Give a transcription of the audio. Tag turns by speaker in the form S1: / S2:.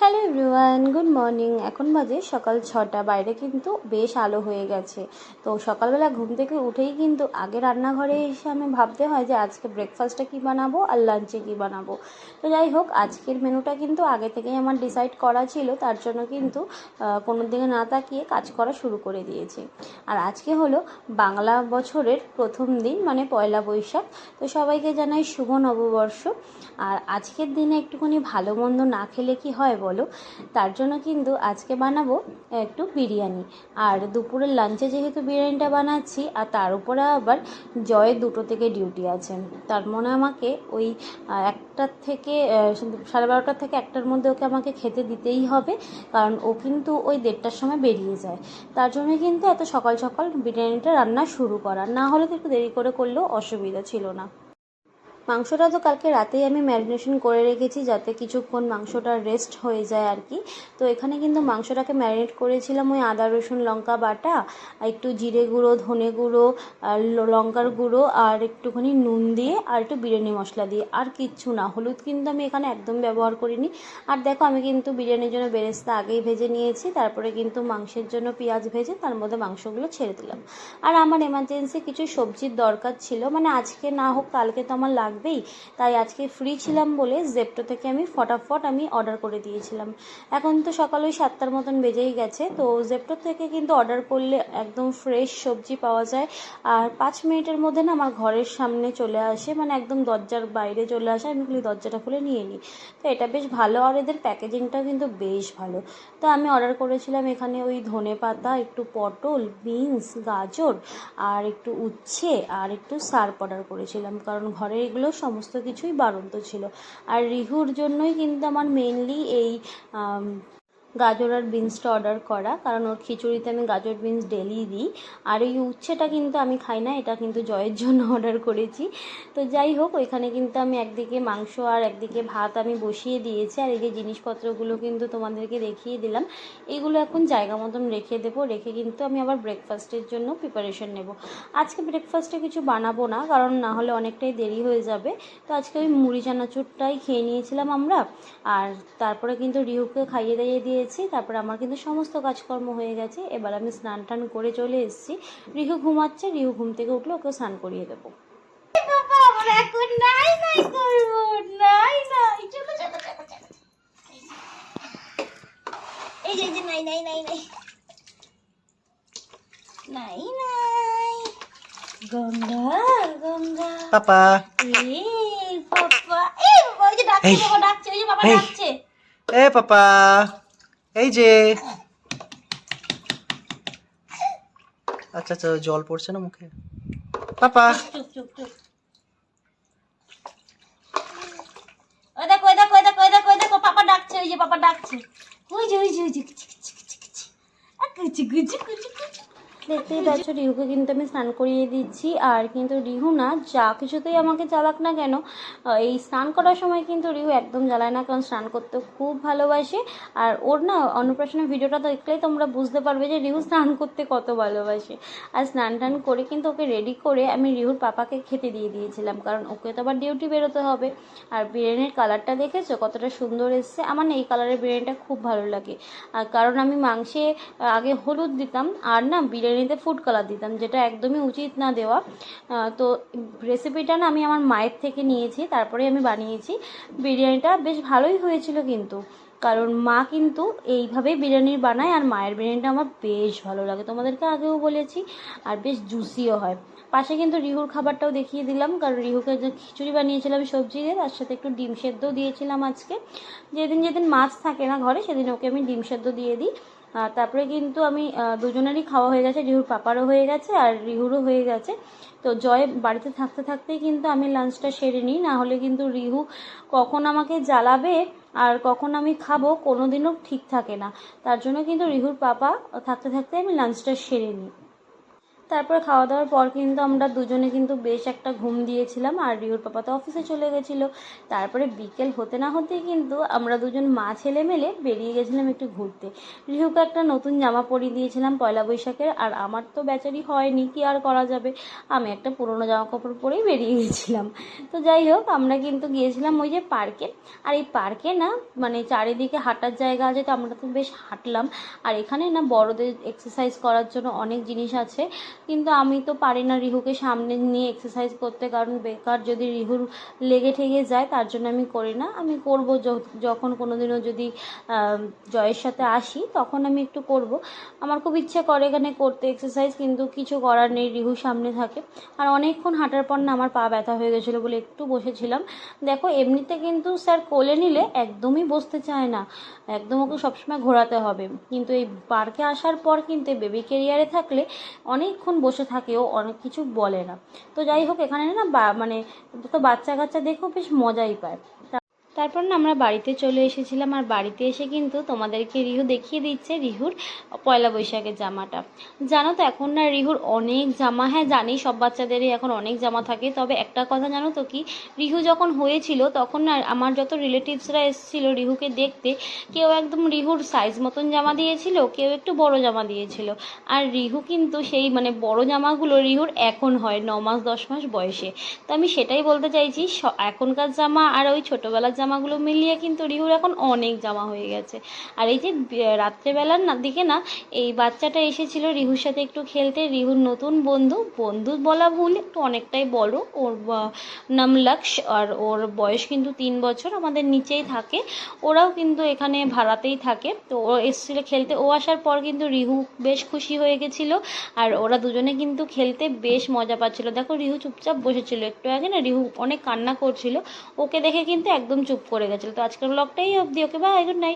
S1: Hello everyone, good morning. এখন বাজে সকাল 6টা। বাইরে কিন্তু বেশ আলো হয়ে গেছে। তো সকালবেলা ঘুম থেকে উঠেই কিন্তু আগে রান্নাঘরে এসে আমি ভাবতে হয় যে আজকে ব্রেকফাস্টে কী বানাবো আর লাঞ্চে কী বানাবো। তো যাই হোক, আজকের মেনুটা কিন্তু আগে থেকেই আমার ডিসাইড করা ছিল, তার জন্য কিন্তু কোনো দিকে না তাকিয়ে কাজ করা শুরু করে দিয়েছি। আর আজকে হলো বাংলা বছরের প্রথম দিন, মানে পয়লা বৈশাখ। তো সবাইকে জানাই শুভ নববর্ষ। আর আজকের দিনে একটুখানি ভালো মন্দ না খেলে কি হয় বলো। তার জন্য কিন্তু আজকে বানাবো একটু বিরিয়ানি। আর দুপুরের লাঞ্চে যেহেতু বিরিয়ানিটা বানাচ্ছি, আর তার উপরে আবার জয়ের 2টো থেকে ডিউটি আছে। তার মনে আমাকে ওই 1টার থেকে 12:30 থেকে 1টার মধ্যে ওকে আমাকে খেতে দিতেই হবে, কারণ ও কিন্তু ওই 1:30টার সময় বেরিয়ে যায়। তার জন্য কিন্তু এত সকাল সকাল বিরিয়ানিটা রান্না শুরু করা, না হলে তো একটু দেরি করে করলেও অসুবিধা ছিল না। মাংসটা তো কালকে রাতেই আমি ম্যারিনেশন করে রেখেছি, যাতে কিছুক্ষণ মাংসটা রেস্ট হয়ে যায় আর কি। তো এখানে কিন্তু মাংসটাকে ম্যারিনেট করেছিলাম ওই আদা রসুন লঙ্কা বাটা, একটু জিরে গুঁড়ো, ধনে গুঁড়ো, আর লঙ্কার গুঁড়ো, আর একটুখানি নুন দিয়ে, আর একটু বিরিয়ানি মশলা দিয়ে, আর কিচ্ছু না। হলুদ কিন্তু আমি এখানে একদম ব্যবহার করিনি। আর দেখো, আমি কিন্তু বিরিয়ানির জন্য বেরেস্তা আগেই ভেজে নিয়েছি, তারপরে কিন্তু মাংসের জন্য পেঁয়াজ ভেজে তার মধ্যে মাংসগুলো ছেড়ে দিলাম। আর আমার এমার্জেন্সি কিছু সবজির দরকার ছিল, মানে আজকে না হোক কালকে তো আমার লাগবেই। তাই আজকে ফ্রি ছিলাম বলে জেপ্টো থেকে আমি ফটাফট অর্ডার করে দিয়েছিলাম। এখন তো সকাল ওই 7টার মতন বেজেই গেছে। তো জেপ্টো থেকে কিন্তু অর্ডার করলে একদম ফ্রেশ সবজি পাওয়া যায়, আর 5 মিনিটের মধ্যে না আমার ঘরের সামনে চলে আসে, মানে একদম দরজার বাইরে চলে আসে। আমি খালি দরজাটা খুলে নিয়ে নিই। তো এটা বেশ ভালো, আর এদের প্যাকেজিংটাও কিন্তু বেশ ভালো। তো আমি অর্ডার করেছিলাম এখানে ওই ধনে পাতা, একটু পটল, বিনস, গাজর, আর একটু উচ্ছে, আর একটু শার্প অর্ডার করেছিলাম, কারণ ঘরে এগুলো সমস্ত কিছুই বাড়ন্ত ছিল। আর রিহুর জন্যই কিন্তু আমার মেনলি এই গাজর আর বিনসটা অর্ডার করা, কারণ ওর খিচুড়িতে আমি গাজর বিনস ডেলি দিই। আর এই উচ্ছেটা কিন্তু আমি খাই না, এটা কিন্তু জয়ের জন্য অর্ডার করেছি। তো যাই হোক, ওইখানে কিন্তু আমি একদিকে মাংস আর একদিকে ভাত আমি বসিয়ে দিয়েছি। আর এই যে জিনিসপত্রগুলো কিন্তু তোমাদেরকে দেখিয়ে দিলাম, এগুলো এখন জায়গা মতন রেখে দেবো। রেখে কিন্তু আমি আবার ব্রেকফাস্টের জন্য প্রিপারেশন নেব। আজকে ব্রেকফাস্টে কিছু বানাবো না, কারণ না হলে অনেকটাই দেরি হয়ে যাবে। তো আজকে ওই মুড়ি চানাচুরটাই খেয়ে নিয়েছিলাম আমরা। আর তারপরে কিন্তু রিহুকে খাইয়ে দাইয়ে দিয়েছি। তারপরে আমার কিন্তু সমস্ত কাজকর্ম হয়ে গেছে। এবার আমি স্নান টান করে চলে এসেছি। রিহু ঘুমাচ্ছে, রিহু ঘুম থেকে উঠলে ওকে স্নান করিয়ে দেবো। গঙ্গা গঙ্গা
S2: পাপা,
S1: পাপা, ওই যে ডাকছে, বাবা ডাকছে, ওই যে বাবা ডাকছে।
S2: পাপা, এই যে। আচ্ছা, জল পড়ছে না মুখে। পাপা,
S1: চুপ চুপ চুপ। ওই দেখো, ওই দেখো, ওই দেখো, ওই দেখো, ওই দেখো, পাপা ডাকছে, ওই যে পাপা ডাকছে। ওই যে, ওই যে, ওই যে, দেখতেই পাচ্ছ, রিহুকে কিন্তু আমি স্নান করিয়ে দিচ্ছি। আর কিন্তু রিহু না যা কিছুতেই আমাকে জ্বালাক না কেন, এই স্নান করার সময় কিন্তু রিহু একদম জ্বালায় না, কারণ স্নান করতে খুব ভালোবাসে। আর ওর না অন্নপ্রাশনের ভিডিওটা দেখলেই তোমরা বুঝতে পারবে যে রিহু স্নান করতে কত ভালোবাসে। আর স্নান টান করে কিন্তু ওকে রেডি করে আমি রিহুর পাপাকে খেতে দিয়ে দিয়েছিলাম, কারণ ওকে তো আবার ডিউটি বেরোতে হবে। আর বিরিয়ানির কালারটা দেখেছো কতটা সুন্দর এসছে? আমার না এই কালারের বিরিয়ানিটা খুব ভালো লাগে। আর কারণ আমি মাংসে আগে হলুদ দিতাম, আর না বিরিয়ানিতে ফুড কালার দিতাম, যেটা একদমই উচিত না দেওয়া। তো রেসিপিটা না আমি আমার মায়ের থেকে নিয়েছি, তারপরে আমি বানিয়েছি। বিরিয়ানিটা বেশ ভালোই হয়েছিল কিন্তু, কারণ মা কিন্তু এইভাবেই বিরিয়ানি বানায়। আর মায়ের বিরিয়ানিটা আমার বেশ ভালো লাগে, তোমাদেরকে আগেও বলেছি। আর বেশ জুসিও হয়। পাশে কিন্তু রিহুর খাবারটাও দেখিয়ে দিলাম, কারণ রিহুকে যে খিচুড়ি বানিয়েছিলাম সবজি দিয়ে, তার সাথে একটু ডিম সেদ্ধও দিয়েছিলাম আজকে। যেদিন যেদিন মাছ থাকে না ঘরে, সেদিন ওকে আমি ডিম সেদ্ধ দিয়ে দিই। তারপরে কিন্তু আমি দুজনেরই খাওয়া হয়ে গেছে, রিহুর পাপারও হয়ে গেছে আর রিহুরও হয়ে গেছে। তো জয় বাড়িতে থাকতে থাকতেই কিন্তু আমি লাঞ্চটা সেরে নিই, না হলে কিন্তু রিহু কখন আমাকে জ্বালাবে আর কখন আমি খাবো কোনো দিনও ঠিক থাকে না। তার জন্য কিন্তু রিহুর পাপা থাকতে থাকতে আমি লাঞ্চটা সেরে নিই। তারপরে খাওয়া দাওয়ার পর কিন্তু আমরা দুজনে কিন্তু বেশ একটা ঘুম দিয়েছিলাম, আর রিহুর পাপা তো অফিসে চলে গেছিলো। তারপরে বিকেল হতে না হতেই কিন্তু আমরা দুজন মা ছেলে মিলে বেরিয়ে গেছিলাম একটু ঘুরতে। রিহুকে একটা নতুন জামা পরিয়ে দিয়েছিলাম পয়লা বৈশাখের, আর আমার তো বেচারি হয়নি, কি আর করা যাবে, আমি একটা পুরোনো জামা কাপড় পরেই বেরিয়ে গেছিলাম। তো যাই হোক, আমরা কিন্তু গিয়েছিলাম ওই যে পার্কে। আর এই পার্কে না মানে চারিদিকে হাঁটার জায়গা আছে, তো আমরা তো বেশ হাঁটলাম। আর এখানে না বড়দের এক্সারসাইজ করার জন্য অনেক জিনিস আছে, কিন্তু আমি তো পারি না রিহুকে সামনে নিয়ে এক্সারসাইজ করতে, কারণ বেকার যদি রিহুর লেগে ঠেগে যায়, তার জন্য আমি করি না। আমি করব যখন কোনো দিনও যদি জয়ের সাথে আসি তখন আমি একটু করব। আমার খুব ইচ্ছে করে এখানে করতে এক্সারসাইজ, কিন্তু কিছু করার নেই, রিহু সামনে থাকে। আর অনেকক্ষণ হাঁটার পর না আমার পা ব্যথা হয়ে গেছিলো বলে একটু বসেছিলাম। দেখো এমনিতে কিন্তু স্যার কোলে নিলে একদমই বসতে চায় না, একদম ওকে সবসময় ঘোরাতে হবে, কিন্তু এই পার্কে আসার পর কিন্তু বেবি ক্যারিয়ারে থাকলে অনেকক্ষণ বসে থাকে, ও অনেক কিছু বলে না। তো যাই হোক, এখানে না মানে তো বাচ্চা কাচ্চা দেখেও বেশ মজাই পায়। তারপর না আমরা বাড়িতে চলে এসেছিলাম, আর বাড়িতে এসে কিন্তু তোমাদেরকে রিহু দেখিয়ে দিচ্ছে রিহুর পয়লা বৈশাখের জামাটা। জানো তো এখন না রিহুর অনেক জামা, হ্যাঁ জানি সব বাচ্চাদেরই এখন অনেক জামা থাকে, তবে একটা কথা জানো তো কি, রিহু যখন হয়েছিল তখন না আমার যত রিলেটিভসরা এসেছিলো রিহুকে দেখতে, কেউ একদম রিহুর সাইজ মতন জামা দিয়েছিল, কেউ একটু বড় জামা দিয়েছিল। আর রিহু কিন্তু সেই মানে বড় জামাগুলো রিহুর এখন হয় 9 মাস 10 মাস বয়সে। তো আমি সেটাই বলতে চাইছি, এখনকার জামা আর ওই ছোটোবেলার জামাগুলো মিলিয়ে কিন্তু রিহুর এখন অনেক জামা হয়ে গেছে। আর এই যে রাত্রেবেলার দিকে না এই বাচ্চাটা এসেছিল রিহুর সাথে একটু খেলতে, রিহুর নতুন বন্ধু, বন্ধু বলা ভুল, একটু অনেকটাই বড়, ওর নাম লক্ষ, আর ওর বয়স কিন্তু 3 বছর, আমাদের নিচেই থাকে, ওরাও কিন্তু এখানে ভাড়াতেই থাকে। তো ও এসেছিলো খেলতে, ও আসার পর কিন্তু রিহু বেশ খুশি হয়ে গেছিলো, আর ওরা দুজনে কিন্তু খেলতে বেশ মজা পাচ্ছিলো। দেখো রিহু চুপচাপ বসেছিল, একটু আগে না রিহু অনেক কান্না করছিল, ওকে দেখে কিন্তু একদম চুপ করে গেছিলো। তো আজকের ব্লগটাই অবধি, ওকে বাই, গুড নাইট।